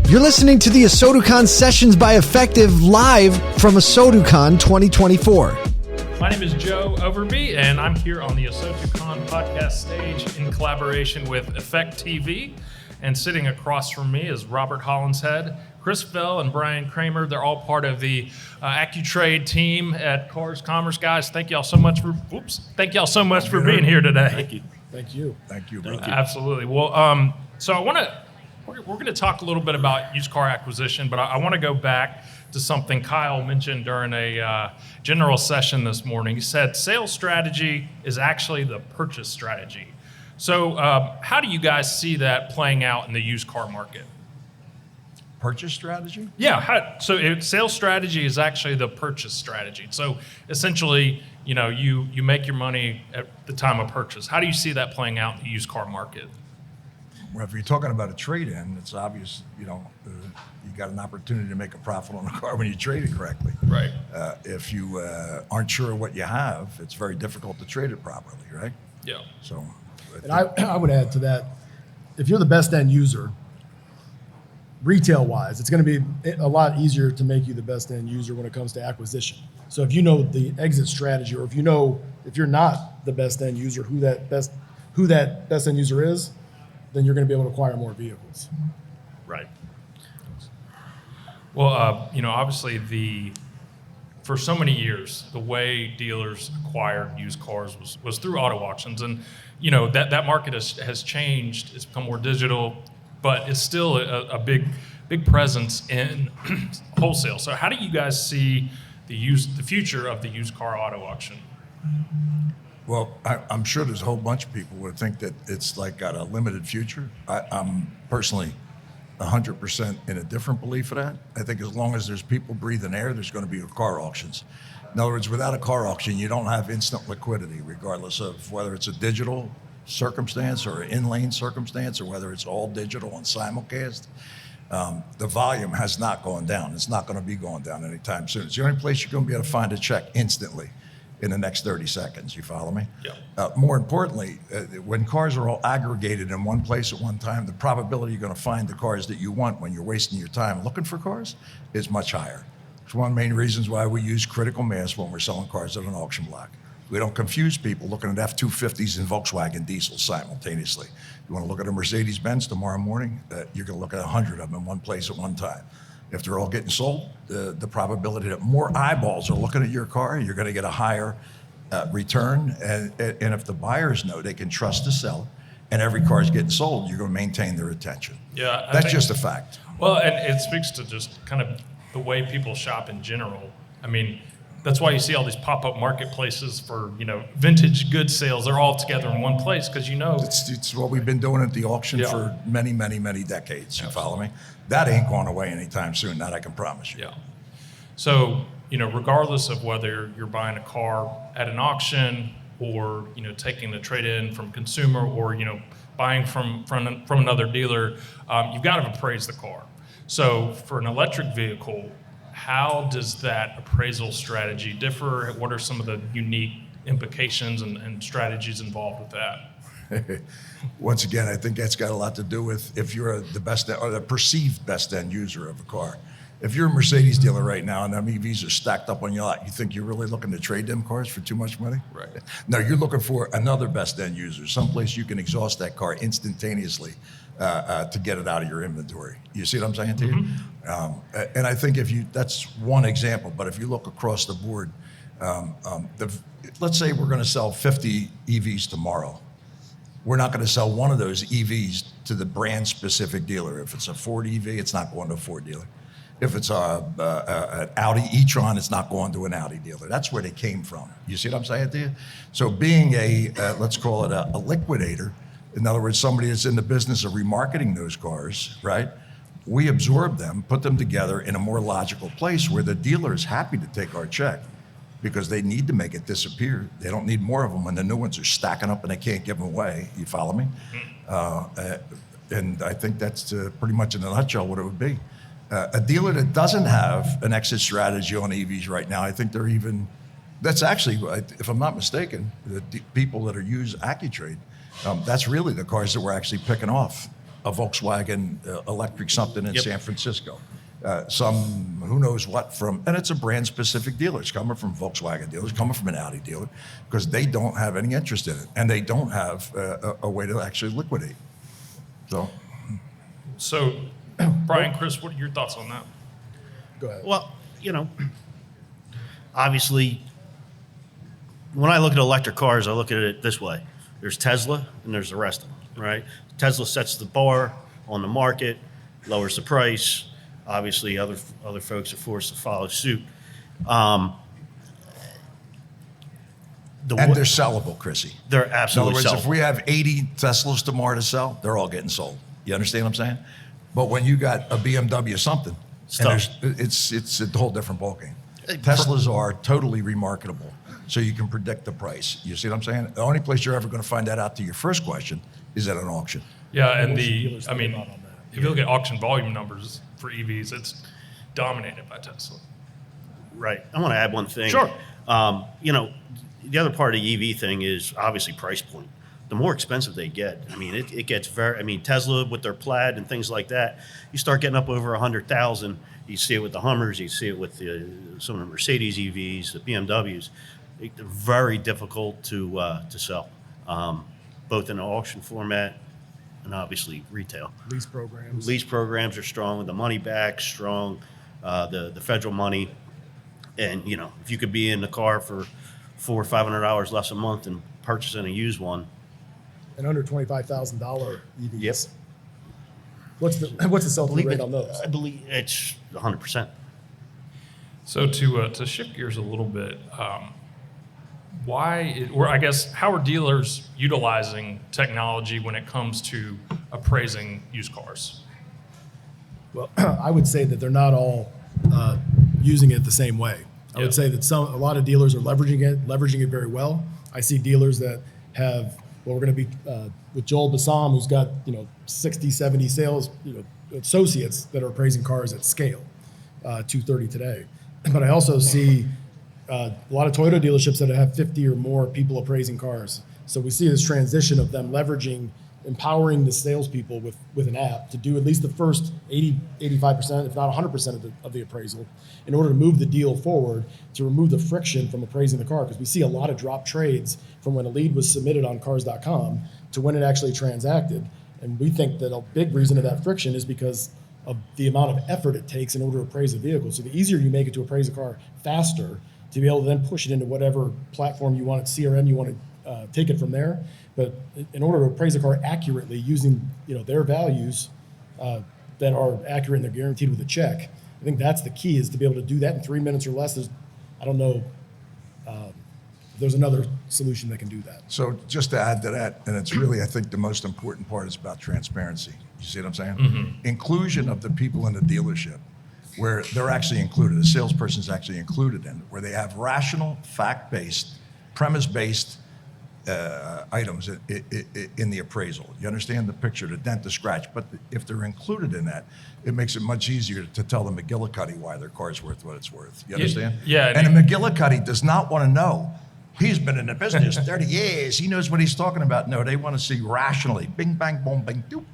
You're listening to the ASOTU CON Sessions by Effective live from ASOTU CON 2024. My name is Joe Overby, and I'm here on the ASOTU CON podcast stage in collaboration with Effect TV. And sitting across from me is Robert Hollenshead, Chris Fell, and Brian Kramer. They're all part of the AccuTrade team at Cars Commerce. Guys, thank y'all so much for being here today. Thank you. Thank you. Thank you. Absolutely. Well, so we're going to talk a little bit about used car acquisition, but I want to go back to something Kyle mentioned during a general session this morning. He said sales strategy is actually the purchase strategy. So how do you guys see that playing out in the used car market? Purchase strategy? Yeah. Sales strategy is actually the purchase strategy. So essentially, you make your money at the time of purchase. How do you see that playing out in the used car market? Well, if you're talking about a trade-in, it's obvious, you got an opportunity to make a profit on a car when you trade it correctly. Right. If you aren't sure what you have, it's very difficult to trade it properly, right? Yeah. So, And I would add to that, if you're the best end user, retail-wise, it's going to be a lot easier to make you the best end user when it comes to acquisition. So if you know the exit strategy, or if you're not the best end user, who that best end user is, then you're going to be able to acquire more vehicles. Right. Well, obviously for so many years, the way dealers acquired used cars was through auto auctions, and that market has changed. It's become more digital, but it's still a big presence in wholesale. So how do you guys see the future of the used car auto auction? Well, I'm sure there's a whole bunch of people would think that it's got a limited future. I'm personally 100% in a different belief of that. I think as long as there's people breathing air, there's going to be car auctions. In other words, without a car auction, you don't have instant liquidity, regardless of whether it's a digital circumstance or an in-lane circumstance, or whether it's all digital and simulcast. The volume has not gone down. It's not going to be going down anytime soon. It's the only place you're going to be able to find a check instantly in the next 30 seconds. You follow me? Yeah. More importantly, when cars are all aggregated in one place at one time, the probability you're going to find the cars that you want when you're wasting your time looking for cars is much higher. It's one of the main reasons why we use critical mass when we're selling cars at an auction block. We don't confuse people looking at F-250s and Volkswagen diesels simultaneously. You want to look at a Mercedes-Benz tomorrow morning, you're going to look at 100 of them in one place at one time. If they're all getting sold, the probability that more eyeballs are looking at your car, you're going to get a higher return. And if the buyers know they can trust the seller and every car is getting sold, you're going to maintain their attention. Yeah, That's just a fact. Well, and it speaks to just kind of the way people shop in general. I mean, that's why you see all these pop-up marketplaces for, vintage goods sales. They're all together in one place because It's what we've been doing at the auction for many, many, many decades. You follow me? That ain't going away anytime soon. That I can promise you. Yeah. So, regardless of whether you're buying a car at an auction or, taking the trade-in from consumer or, buying from another dealer, you've got to appraise the car. So for an electric vehicle, how does that appraisal strategy differ? What are some of the unique implications and strategies involved with that? Once again, I think that's got a lot to do with if you're the best or the perceived best end user of a car. If you're a Mercedes dealer right now and them EVs are stacked up on your lot, you think you're really looking to trade them cars for too much money? Right. No, you're looking for another best end user, someplace you can exhaust that car instantaneously to get it out of your inventory. You see what I'm saying to you? Mm-hmm. And I think that's one example, but if you look across the board, let's say we're going to sell 50 EVs tomorrow. We're not going to sell one of those EVs to the brand specific dealer. If it's a Ford EV, it's not going to a Ford dealer. If it's an Audi e-tron, it's not going to an Audi dealer. That's where they came from. You see what I'm saying to you? So being let's call it a liquidator, in other words, somebody that's in the business of remarketing those cars, right? We absorb them, put them together in a more logical place where the dealer is happy to take our check because they need to make it disappear. They don't need more of them when the new ones are stacking up and they can't give them away. You follow me? And I think that's pretty much in a nutshell what it would be. A dealer that doesn't have an exit strategy on EVs right now, I think that's actually, if I'm not mistaken, the people that are use AccuTrade, that's really the cars that we're actually picking off a Volkswagen electric something in Yep. San Francisco. Some who knows what from, and it's a brand specific dealer. It's coming from Volkswagen dealers, coming from an Audi dealer, because they don't have any interest in it, and they don't have a way to actually liquidate. So, Brian, Chris, what are your thoughts on that? Go ahead. Well, obviously, when I look at electric cars, I look at it this way. There's Tesla and there's the rest of them, right? Tesla sets the bar on the market, lowers the price. Obviously, other folks are forced to follow suit. And they're sellable, Chrissy. They're In other absolutely words, if sellable. we have 80 Teslas tomorrow to sell, they're all getting sold. You understand what I'm saying? But when you got a BMW something, Stuff. it's a whole different ballgame. Teslas are totally remarketable, so you can predict the price. You see what I'm saying? The only place you're ever going to find that out to your first question is at an auction. Yeah, and Most dealers I think mean, about on that. if you look at auction volume numbers for EVs, it's dominated by Tesla. Right. I want to add one thing. Sure. The other part of the EV thing is obviously price point. The more expensive they get, I mean, it gets Tesla with their Plaid and things like that, you start getting up over 100,000. You see it with the Hummers, you see it with some of the Mercedes EVs, the BMWs. They're very difficult to sell, both in the auction format and obviously retail. Lease programs. Lease programs are strong, the money back strong, the federal money, and if you could be in the car for $400 or $500 less a month and purchasing a used one. And under $25,000 EVs. Yep. What's the sell-through rate on those? I believe it's 100%. So to shift gears a little bit, how are dealers utilizing technology when it comes to appraising used cars? Well, I would say that they're not all using it the same way. I Yeah. would say that a lot of dealers are leveraging it very well. I see dealers that have, we're going to be with Joel Bassam, who's got 60, 70 sales associates that are appraising cars at scale, 230 today. But I also see a lot of Toyota dealerships that have 50 or more people appraising cars. So we see this transition of them empowering the salespeople with an app to do at least the first 80, 85%, if not 100% of the appraisal, in order to move the deal forward, to remove the friction from appraising the car. Because we see a lot of drop trades from when a lead was submitted on cars.com to when it actually transacted. And we think that a big reason of that friction is because of the amount of effort it takes in order to appraise a vehicle. So the easier you make it to appraise a car faster, to be able to then push it into whatever platform you want it, CRM you want to take it from there. But in order to appraise a car accurately using their values that are accurate and they're guaranteed with a check, I think that's the key, is to be able to do that in 3 minutes or less. I don't know if there's another solution that can do that. So just to add to that, and it's really, I think the most important part is about transparency. You see what I'm saying? Mm-hmm. Inclusion of the people in the dealership, where they're actually included, a salesperson's actually included in it, where they have rational, fact-based, premise-based items in the appraisal. You understand the picture, the dent, the scratch, but if they're included in that, it makes it much easier to tell the McGillicuddy why their car's worth what it's worth. You understand? Yeah. And a McGillicuddy does not want to know. He's been in the business 30 years. He knows what he's talking about. No, they want to see rationally, bing, bang, boom, bing, doop.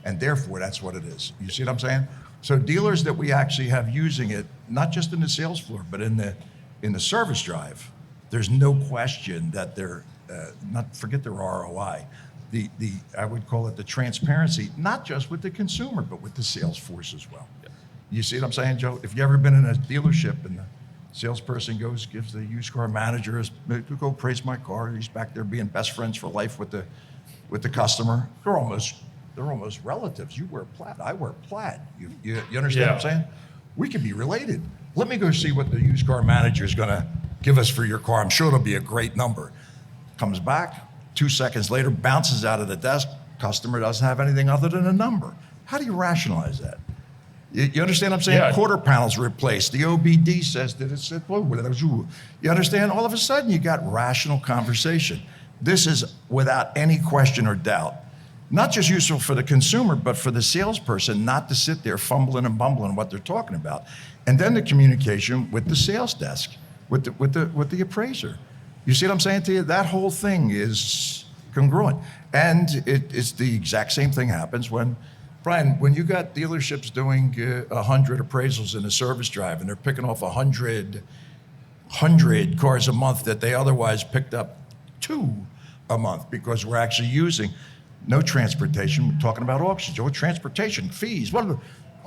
And therefore, that's what it is. You see what I'm saying? So dealers that we actually have using it, not just in the sales floor, but in the service drive, there's no question that they're, forget their ROI. I would call it the transparency, not just with the consumer, but with the sales force as well. Yeah. You see what I'm saying, Joe? If you've ever been in a dealership and the salesperson gives the used car manager, go appraise my car. He's back there being best friends for life with the customer. They're almost relatives. You wear plaid, I wear plaid. You understand what I'm saying? We could be related. Let me go see what the used car manager is going to give us for your car. I'm sure it'll be a great number. Comes back, 2 seconds later, bounces out of the desk. Customer doesn't have anything other than a number. How do you rationalize that? You understand what I'm saying? Yeah. Quarter panels replaced. The OBD says that it's, you understand? All of a sudden, you got rational conversation. This is without any question or doubt, not just useful for the consumer, but for the salesperson not to sit there fumbling and bumbling what they're talking about. And then the communication with the sales desk, with the appraiser. You see what I'm saying to you? That whole thing is congruent. And it's the exact same thing happens when Brian, when you got dealerships doing 100 appraisals in a service drive and they're picking off 100 cars a month that they otherwise picked up 2 a month because we're actually using no transportation, we're talking about auctions, or transportation, fees,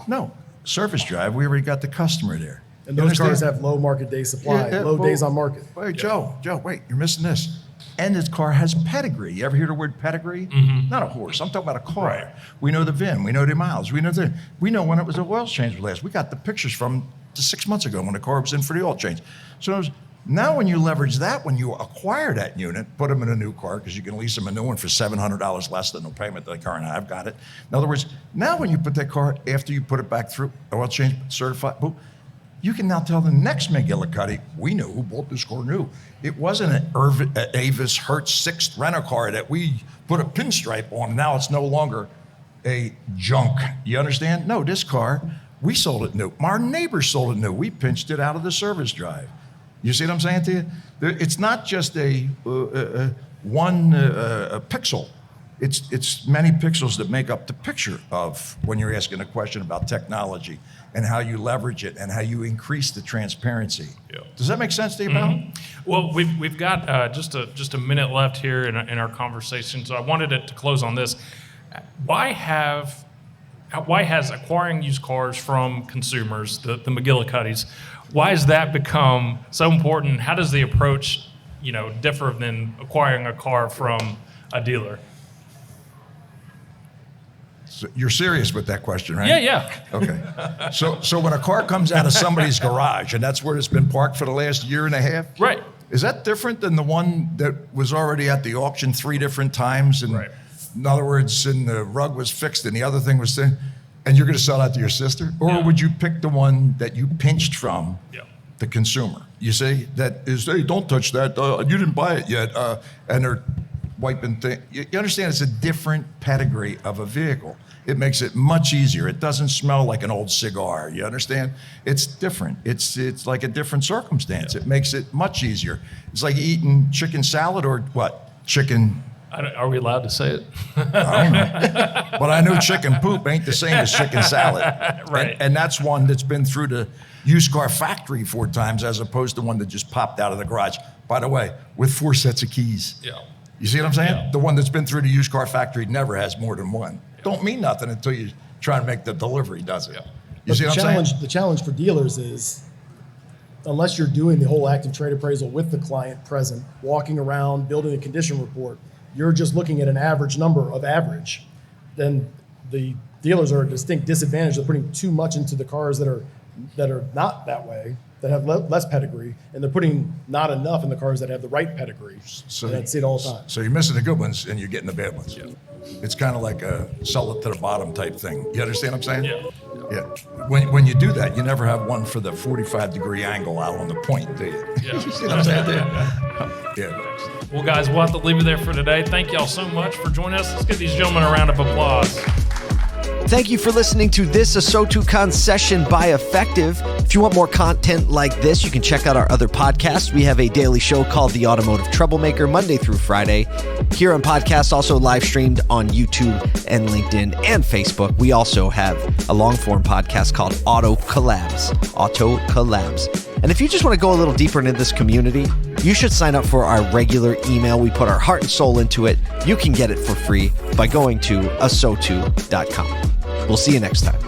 no, service drive, we already got the customer there. And You those understand? cars have low market day supply, low days on market. Wait, Joe, wait, you're missing this. And this car has pedigree. You ever hear the word pedigree? Not a horse. I'm talking about a car. Right. We know the VIN. We know the miles. We know when it was a oil change last. We got the pictures from 6 months ago when the car was in for the oil change. So now when you leverage that, when you acquire that unit, put them in a new car because you can lease them a new one for $700 less than the payment that the car and I've got it. In other words, now when you put that car after you put it back through oil change certified, boom, you can now tell the next McGillicuddy, we know who bought this car new. It wasn't an Avis Hertz 6th rental car that we put a pinstripe on. Now it's no longer a junk. You understand? No, this car, we sold it new. Our neighbor sold it new. We pinched it out of the service drive. You see what I'm saying to you? It's not just a pixel. It's many pixels that make up the picture of when you're asking a question about technology and how you leverage it and how you increase the transparency. Yeah. Does that make sense to you, pal? Well, we've got just a minute left here in our conversation, so I wanted it to close on this. Why has acquiring used cars from consumers, the McGillicuddies, why has that become so important? How does the approach, differ than acquiring a car from a dealer? So you're serious with that question, right? Yeah. Okay. So when a car comes out of somebody's garage and that's where it's been parked for the last year and a half? Right. Is that different than the one that was already at the auction 3 different times? And Right. in other words, and the rug was fixed and the other thing was there, and you're going to sell that to your sister? Or Yeah. would you pick the one that you pinched from Yeah. the consumer? You see, that is, hey, don't touch that. You didn't buy it yet. And they're wiping things. You understand it's a different pedigree of a vehicle. It makes it much easier. It doesn't smell like an old cigar. You understand? It's different. It's like a different circumstance. It makes it much easier. It's like eating chicken salad or what? Chicken. Are we allowed to say it? I don't know. But I know chicken poop ain't the same as chicken salad. Right. And that's one that's been through the used car factory 4 times as opposed to one that just popped out of the garage. By the way, with 4 sets of keys. Yeah. You see what I'm saying? Yeah. The one that's been through the used car factory never has more than one. Don't mean nothing until you try to make the delivery, does it? Yeah. You see what I'm saying? The challenge for dealers is, unless you're doing the whole active trade appraisal with the client present, walking around, building a condition report, you're just looking at an average number of average, then the dealers are at a distinct disadvantage of putting too much into the cars that are not that way, that have less pedigree, and they're putting not enough in the cars that have the right pedigree. And I see it all the time. So you're missing the good ones and you're getting the bad ones. Yeah. It's kind of like a sell it to the bottom type thing. You understand what I'm saying? Yeah. When you do that, you never have one for the 45-degree angle out on the point, do you? Yeah. You see what I'm saying? Yeah. Well, guys, we'll have to leave it there for today. Thank y'all so much for joining us. Let's give these gentlemen a round of applause. Thank you for listening to this ASOTU CON session by Effective. If you want more content like this, you can check out our other podcasts. We have a daily show called The Automotive Troublemaker, Monday through Friday. Here on podcast, also live streamed on YouTube and LinkedIn and Facebook. We also have a long-form podcast called Auto Collabs. And if you just want to go a little deeper into this community, you should sign up for our regular email. We put our heart and soul into it. You can get it for free by going to asotu.com. We'll see you next time.